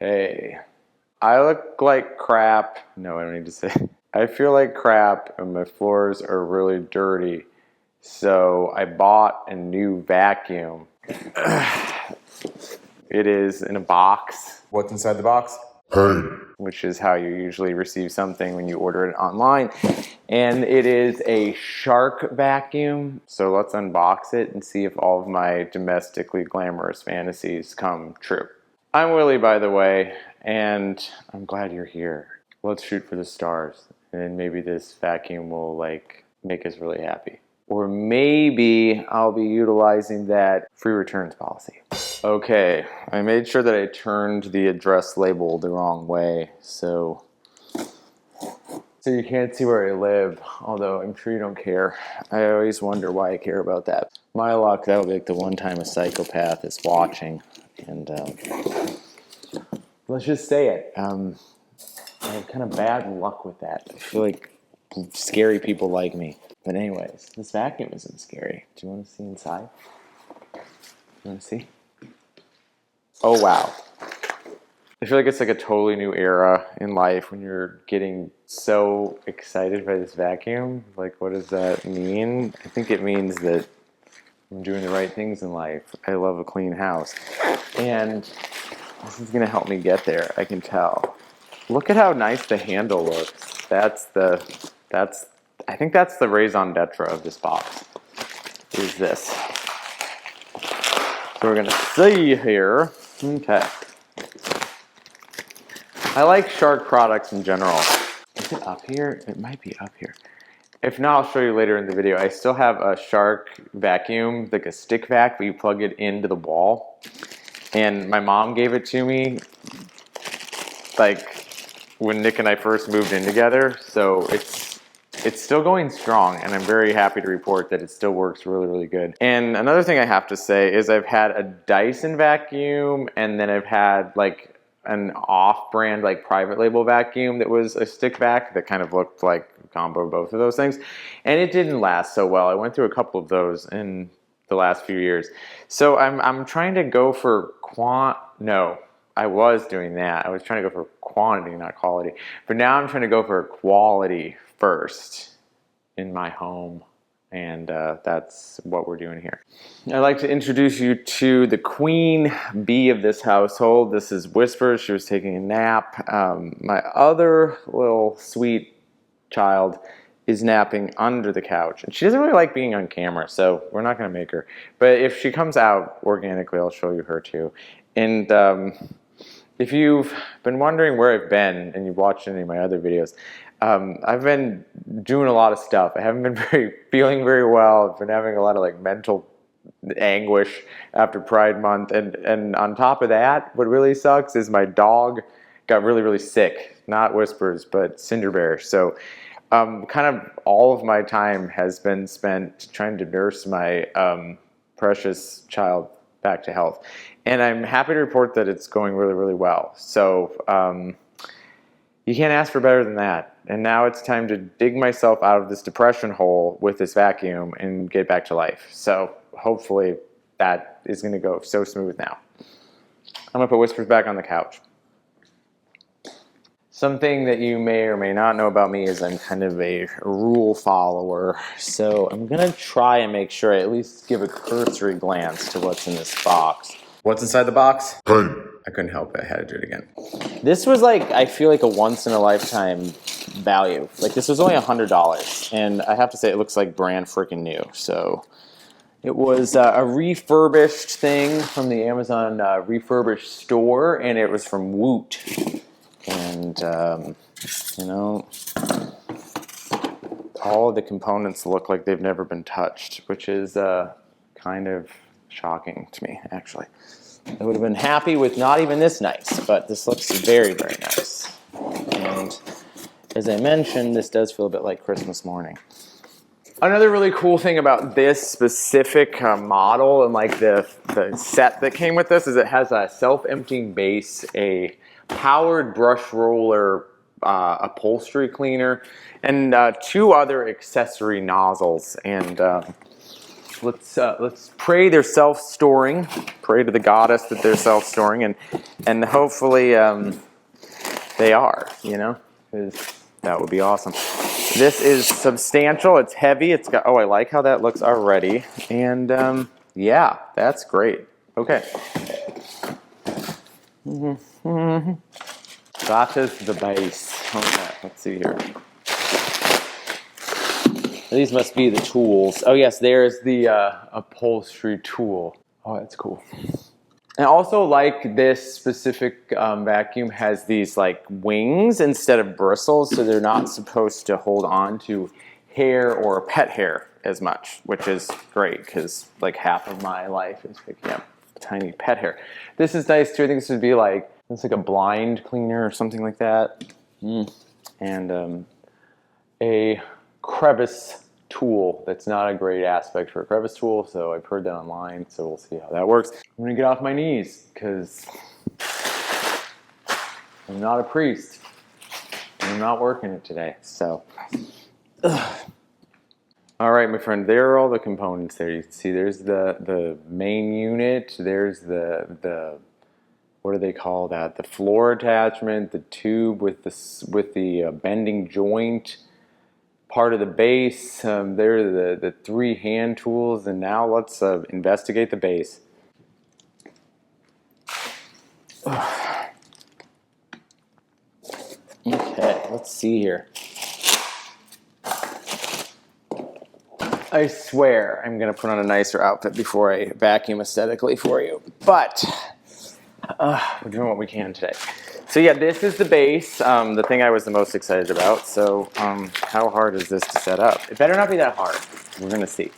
Hey, I look like crap. No, I don't need to say. I feel like crap and my floors are really dirty. So I bought a new vacuum. It is in a box. What's inside the box? Which is how you usually receive something when you order it online. And it is a shark vacuum. So let's unbox it and see if all of my domestically glamorous fantasies come true. I'm Willie, by the way, and I'm glad you're here. Let's shoot for the stars, and maybe this vacuum will make us really happy. Or maybe I'll be utilizing that free returns policy. Okay, I made sure that I turned the address label the wrong way, so you can't see where I live, although I'm sure you don't care. I always wonder why I care about that. My luck, that'll be like the one time a psychopath is watching, and let's just say it. I have kind of bad luck with that. I feel like scary people like me. But anyways, this vacuum isn't scary. Do you want to see inside? You want to see? Oh, wow. I feel like it's like a totally new era in life when you're getting so excited by this vacuum. Like, what does that mean? I think it means that I'm doing the right things in life. I love a clean house. And this is going to help me get there, I can tell. Look at how nice the handle looks. I think that's the raison d'etre of this box, is this. So we're going to see here. Okay. I like shark products in general. Is it up here? It might be up here. If not, I'll show you later in the video. I still have a shark vacuum, like a stick vac, but you plug it into the wall. And my mom gave it to me, like, when Nick and I first moved in together. So it's still going strong, and I'm very happy to report that it still works really, really good. And another thing I have to say is I've had a Dyson vacuum, and then I've had like an off-brand, like private label vacuum that was a stick vac that kind of looked like a combo of both of those things. And it didn't last so well. I went through a couple of those in the last few years. So I'm trying to go for no. I was doing that. I was trying to go for quantity, not quality. But now I'm trying to go for quality first in my home. And that's what we're doing here. I'd like to introduce you to the queen bee of this household. This is Whispers. She was taking a nap. My other little sweet child is napping under the couch. And she doesn't really like being on camera, so we're not going to make her. But if she comes out organically, I'll show you her too. And if you've been wondering where I've been and you've watched any of my other videos, I've been doing a lot of stuff. I haven't been feeling very well. I've been having a lot of like mental anguish after Pride Month. And on top of that, what really sucks is my dog got really, really sick. Not Whispers, but Cinderbear. So kind of all of my time has been spent trying to nurse my precious child back to health. And I'm happy to report that it's going really, really well. So you can't ask for better than that. And now it's time to dig myself out of this depression hole with this vacuum and get back to life. So hopefully that is going to go so smooth now. I'm going to put Whispers back on the couch. Something that you may or may not know about me is I'm kind of a rule follower. So I'm going to try and make sure I at least give a cursory glance to what's in this box. What's inside the box? I couldn't help it. I had to do it again. This was like, I feel like a once-in-a-lifetime value. Like, this was only $100. And I have to say, it looks like brand freaking new. So it was a refurbished thing from the Amazon refurbished store. And it was from Woot. And, you know, all of the components look like they've never been touched, which is kind of shocking to me, actually. I would have been happy with not even this nice, but this looks very, very nice. And as I mentioned, this does feel a bit like Christmas morning. Another really cool thing about this specific model and like the set that came with this is it has a self-emptying base, a powered brush roller upholstery cleaner, and two other accessory nozzles. And let's pray they're self-storing. Pray to the goddess that they're self-storing, and hopefully they are. You know, 'cause that would be awesome. This is substantial. It's heavy. It's got. Oh, I like how that looks already. And yeah, that's great. Okay. That is the base. Okay, let's see here. These must be the tools. Oh yes, there's the upholstery tool. Oh, that's cool. And also, like, this specific vacuum has these like wings instead of bristles, so they're not supposed to hold on to hair or pet hair as much, which is great because like half of my life is picking up tiny pet hair. This is nice too. I think this would be like, it's like a blind cleaner or something like that. And a crevice tool. That's not a great aspect for a crevice tool, so I've heard that online, so we'll see how that works. I'm gonna get off my knees because I'm not a priest. I'm not working it today, so. All right, my friend, there are all the components there. You can see there's the main unit, there's the what do they call that? The floor attachment, the tube with the bending joint, part of the base. There are the three hand tools, and now let's investigate the base. Okay, let's see here. I swear I'm gonna put on a nicer outfit before I vacuum aesthetically for you, but we're doing what we can today. So yeah, this is the base, the thing I was the most excited about. So how hard is this to set up? It better not be that hard. We're gonna see.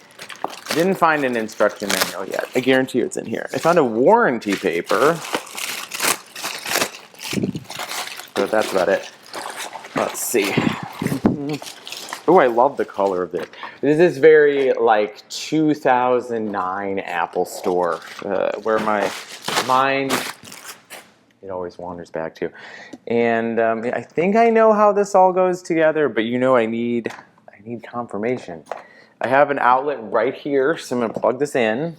I didn't find an instruction manual yet. I guarantee you it's in here. I found a warranty paper, but that's about it. Let's see. Oh, I love the color of this. This is very like 2009 Apple Store, where my mind, it always wanders back to. And I think I know how this all goes together, but you know I need confirmation. I have an outlet right here, so I'm gonna plug this in.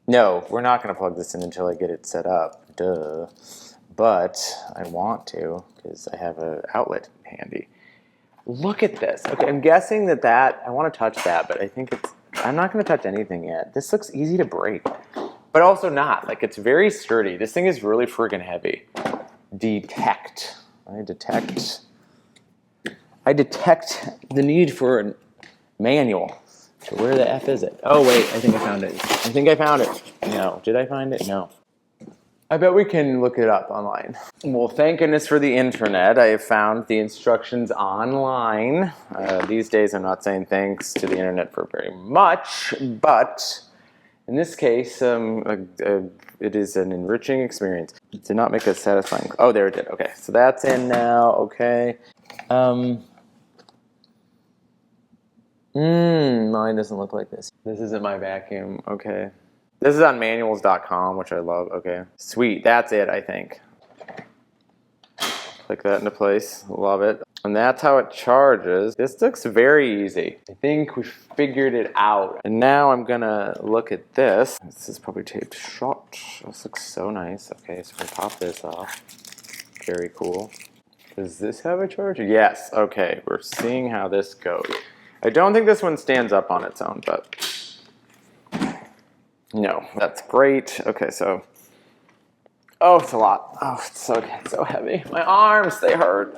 No, we're not gonna plug this in until I get it set up, duh. But I want to, because I have an outlet handy. Look at this. Okay, I'm guessing that I want to touch that, but I think I'm not going to touch anything yet. This looks easy to break, but also not. Like, it's very sturdy. This thing is really friggin' heavy. Detect. I detect the need for a manual. So where the F is it? Oh, wait, I think I found it. No, did I find it? No. I bet we can look it up online. Well, thank goodness for the internet. I have found the instructions online. These days I'm not saying thanks to the internet for very much, but in this case, it is an enriching experience. It did not make a satisfying... Oh, there it did. Okay, so that's in now. Okay. Mine doesn't look like this. This isn't my vacuum. Okay. This is on manuals.com, which I love. Okay. Sweet. That's it, I think. Click that into place. Love it. And that's how it charges. This looks very easy. I think we figured it out. And now I'm gonna look at this. This is probably taped shut. This looks so nice. Okay, so we pop this off. Very cool. Does this have a charger? Yes. Okay, we're seeing how this goes. I don't think this one stands up on its own, but... No, that's great. Okay, so, oh, it's a lot. Oh, it's so heavy. My arms, they hurt.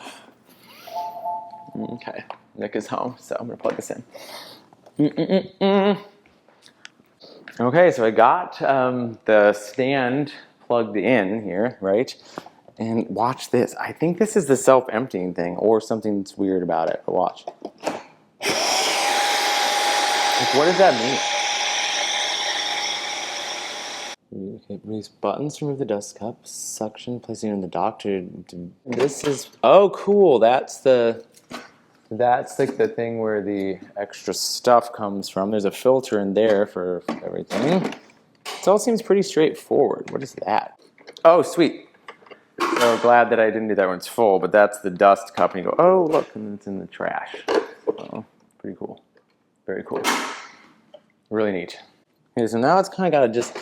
Okay, Nick is home, so I'm gonna plug this in. Okay, so I got the stand plugged in here, right? And watch this. I think this is the self-emptying thing, or something that's weird about it. But watch. Like, what does that mean? Okay, release buttons to remove the dust cup. Suction, placing it in the dock to... This is... Oh, cool. That's like the thing where the extra stuff comes from. There's a filter in there for everything. It all seems pretty straightforward. What is that? Oh, sweet. So glad that I didn't do that when it's full, but that's the dust cup. And you go, oh, look, and it's in the trash. Oh, pretty cool. Very cool. Really neat. Okay, so now it's kind of got to just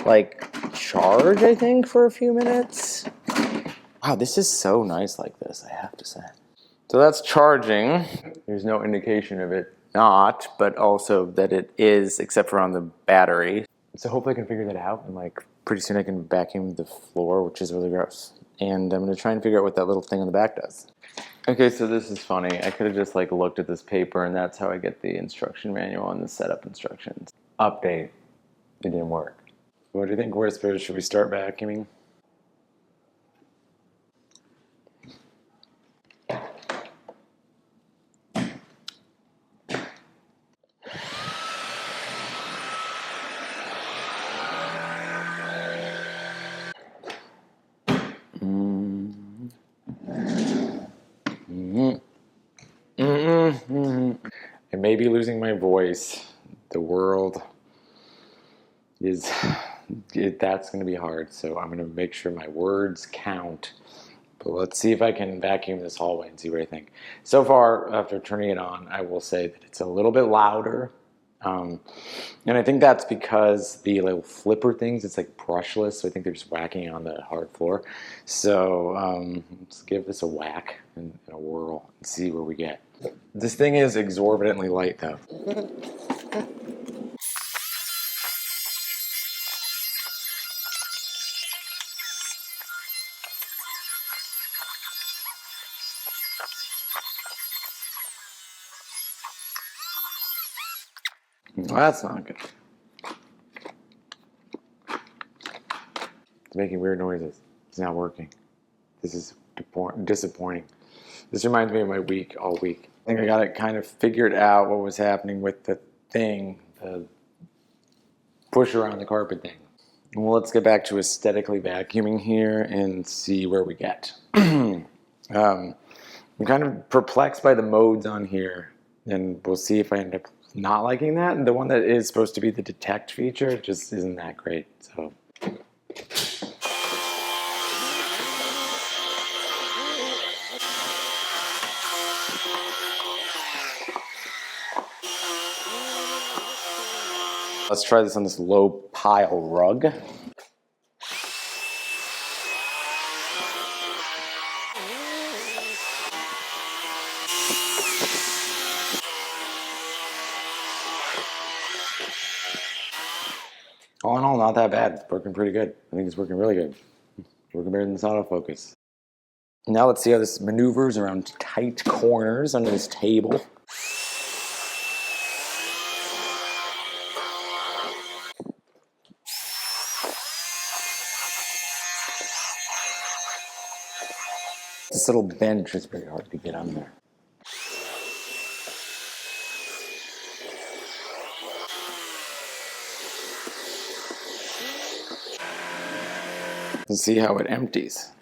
like charge, I think, for a few minutes. Wow, this is so nice like this, I have to say. So that's charging. There's no indication of it not, but also that it is, except for on the battery. So hopefully I can figure that out, and like pretty soon I can vacuum the floor, which is really gross. And I'm gonna try and figure out what that little thing on the back does. Okay, so this is funny. I could have just like looked at this paper, and that's how I get the instruction manual and the setup instructions. Update. It didn't work. What do you think, Whisper? Should we start vacuuming? I may be losing my voice. The world is, that's going to be hard, so I'm going to make sure my words count. But let's see if I can vacuum this hallway and see what I think. So far, after turning it on, I will say that it's a little bit louder. And I think that's because the little flipper things, it's like brushless, so I think they're just whacking on the hard floor. So let's give this a whack and a whirl and see where we get. This thing is exorbitantly light, though. Well, that's not good. It's making weird noises. It's not working. This is disappointing. This reminds me of my week all week. I think I got it kind of figured out what was happening with the thing, the push around the carpet thing. Well, let's get back to aesthetically vacuuming here and see where we get. I'm kind of perplexed by the modes on here, and we'll see if I end up not liking that. And the one that is supposed to be the detect feature just isn't that great. So. Let's try this on this low pile rug. All in all, not that bad. It's working pretty good. I think it's working really good. Working better than this autofocus. Now let's see how this maneuvers around tight corners under this table. This little bench is pretty hard to get on there. Let's see how it empties.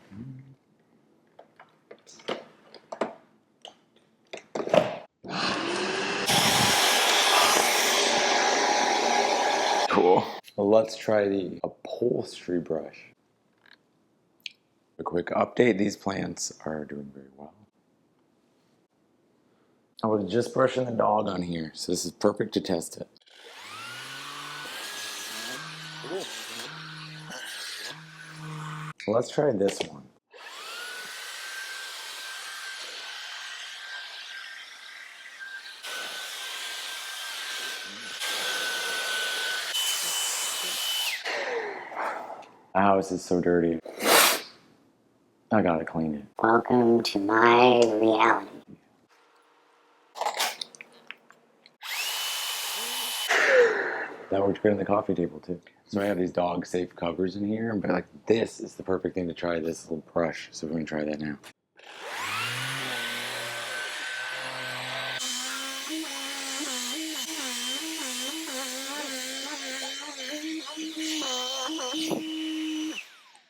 Cool. Well, let's try the upholstery brush. A quick update, these plants are doing very well. I was just brushing the dog on here, so this is perfect to test it. Let's try this one. My house is so dirty. I gotta clean it. Welcome to my reality. That worked good on the coffee table too. So I have these dog safe covers in here, but like this is the perfect thing to try this little brush. So we're gonna try that now.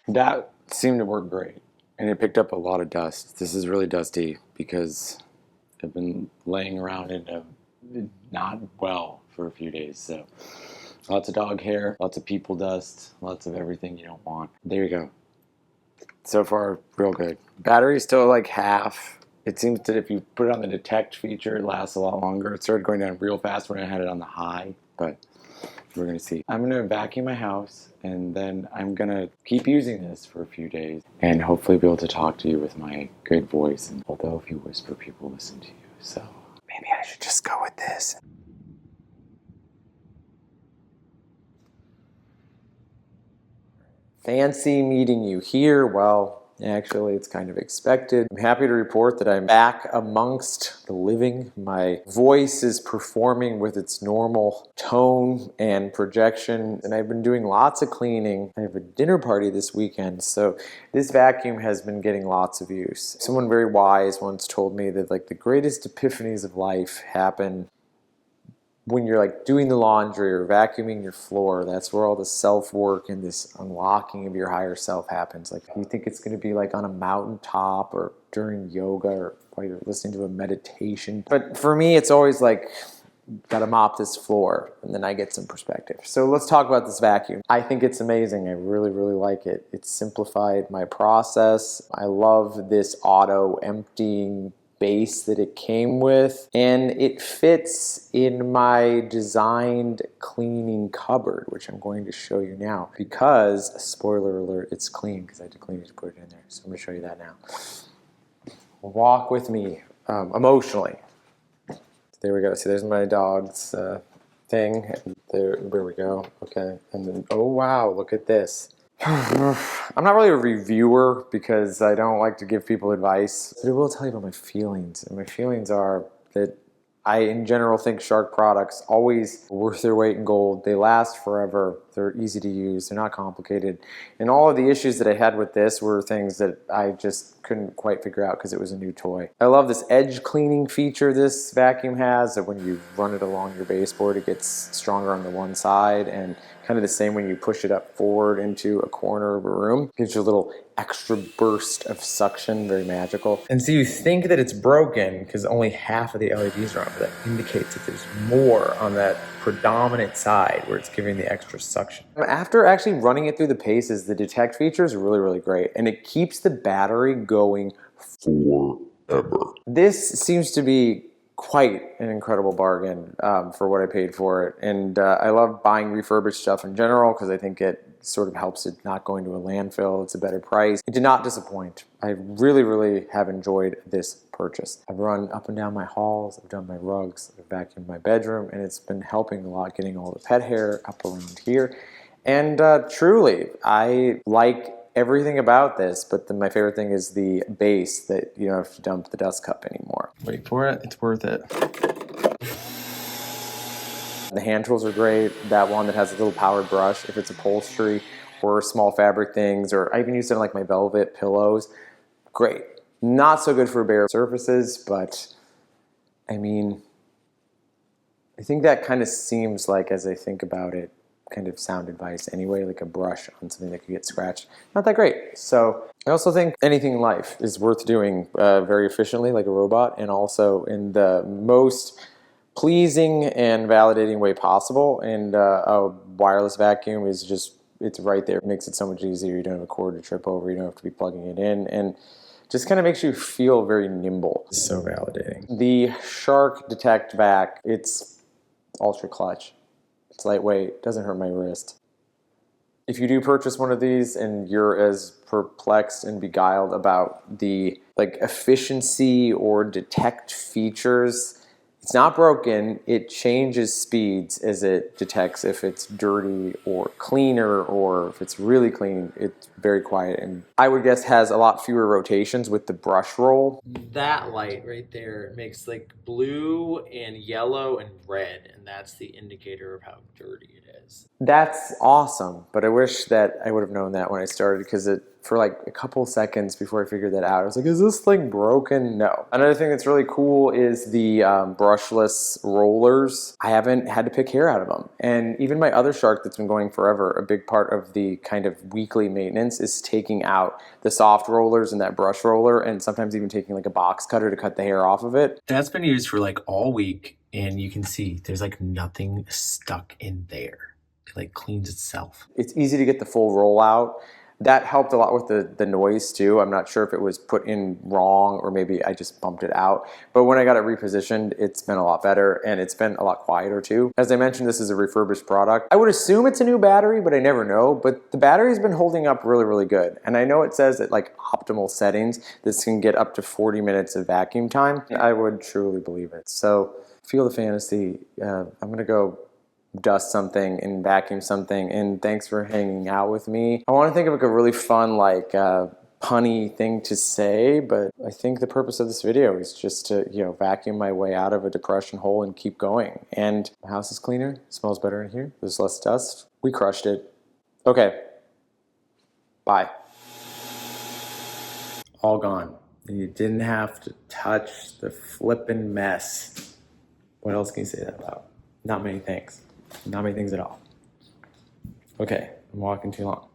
That seemed to work great, and it picked up a lot of dust. This is really dusty because I've been laying around in a not well for a few days. So lots of dog hair, lots of people dust, lots of everything you don't want. There you go. So far, real good. Battery's still like half. It seems that if you put it on the detect feature, it lasts a lot longer. It started going down real fast when I had it on the high, but We're gonna see. I'm gonna vacuum my house, and then I'm gonna keep using this for a few days, and hopefully be able to talk to you with my good voice. And although if you whisper, people listen to you, so maybe I should just go with this. Fancy meeting you here. Well, actually, it's kind of expected. I'm happy to report that I'm back amongst the living. My voice is performing with its normal tone and projection, and I've been doing lots of cleaning. I have a dinner party this weekend, so this vacuum has been getting lots of use. Someone very wise once told me that like the greatest epiphanies of life happen when you're like doing the laundry or vacuuming your floor. That's where all the self-work and this unlocking of your higher self happens. Like you think it's going to be like on a mountaintop or during yoga or while you're listening to a meditation. But for me, it's always like, gotta mop this floor, and then I get some perspective. So let's talk about this vacuum. I think it's amazing. I really, really like it. It's simplified my process. I love this auto emptying base that it came with, and it fits in my designed cleaning cupboard, which I'm going to show you now because, spoiler alert, it's clean because I had to clean it to put it in there. So I'm going to show you that now. Walk with me emotionally. There we go. See, there's my dog's thing. And there we go. Okay. And then, oh wow, look at this. I'm not really a reviewer because I don't like to give people advice, but I will tell you about my feelings. And my feelings are that I, in general, think Shark products always worth their weight in gold. They last forever. They're easy to use. They're not complicated. And all of the issues that I had with this were things that I just couldn't quite figure out because it was a new toy. I love this edge cleaning feature this vacuum has, that when you run it along your baseboard, it gets stronger on the one side, and kind of the same when you push it up forward into a corner of a room. Gives you a little extra burst of suction, very magical. And so you think that it's broken because only half of the LEDs are on, but that indicates that there's more on that predominant side where it's giving the extra suction. After actually running it through the paces, the detect feature is really, really great, and it keeps the battery going forever. This seems to be quite an incredible bargain for what I paid for it. And I love buying refurbished stuff in general because I think it sort of helps it not going to a landfill. It's a better price. It did not disappoint. I really, really have enjoyed this purchase. I've run up and down my halls, I've done my rugs, I've vacuumed my bedroom, and it's been helping a lot getting all the pet hair up around here. And truly, I like everything about this, but my favorite thing is the base that you don't have to dump the dust cup anymore. Wait for it, it's worth it. The hand tools are great. That one that has a little powered brush, if it's upholstery or small fabric things, or I even use it on like my velvet pillows, great. Not so good for bare surfaces, but I mean, I think that kind of seems like, as I think about it, kind of sound advice anyway, like a brush on something that could get scratched. Not that great. So I also think anything in life is worth doing very efficiently, like a robot, and also in the most pleasing and validating way possible. And a wireless vacuum is just, it's right there. It makes it so much easier. You don't have a cord to trip over. You don't have to be plugging it in. And just kind of makes you feel very nimble. It's so validating. The Shark Detect Vac, it's ultra clutch. It's lightweight, doesn't hurt my wrist. If you do purchase one of these and you're as perplexed and beguiled about the like efficiency or detect features, it's not broken. It changes speeds as it detects if it's dirty or cleaner, or if it's really clean, it's very quiet. And I would guess has a lot fewer rotations with the brush roll. That light right there makes like blue and yellow and red, and that's the indicator of how dirty it is. That's awesome, but I wish that I would have known that when I started, because for like a couple seconds before I figured that out, I was like, is this thing broken? No. Another thing that's really cool is the brushless rollers. I haven't had to pick hair out of them. And even my other Shark that's been going forever, a big part of the kind of weekly maintenance is taking out the soft rollers and that brush roller, and sometimes even taking like a box cutter to cut the hair off of it. That's been used for like all week, and you can see there's like nothing stuck in there. It like cleans itself. It's easy to get the full roll out. That helped a lot with the noise too. I'm not sure if it was put in wrong or maybe I just bumped it out. But when I got it repositioned, it's been a lot better and it's been a lot quieter too. As I mentioned, this is a refurbished product. I would assume it's a new battery, but I never know. But the battery's been holding up really, really good. And I know it says at like optimal settings, this can get up to 40 minutes of vacuum time. I would truly believe it. So feel the fantasy. I'm gonna go dust something and vacuum something, and thanks for hanging out with me. I want to think of like a really fun punny thing to say, but I think the purpose of this video is just to vacuum my way out of a depression hole and keep going. And the house is cleaner, it smells better in here, there's less dust. We crushed it. Okay, bye. All gone. And you didn't have to touch the flippin' mess. What else can you say that about? Not many things. Not many things at all. Okay, I'm walking too long.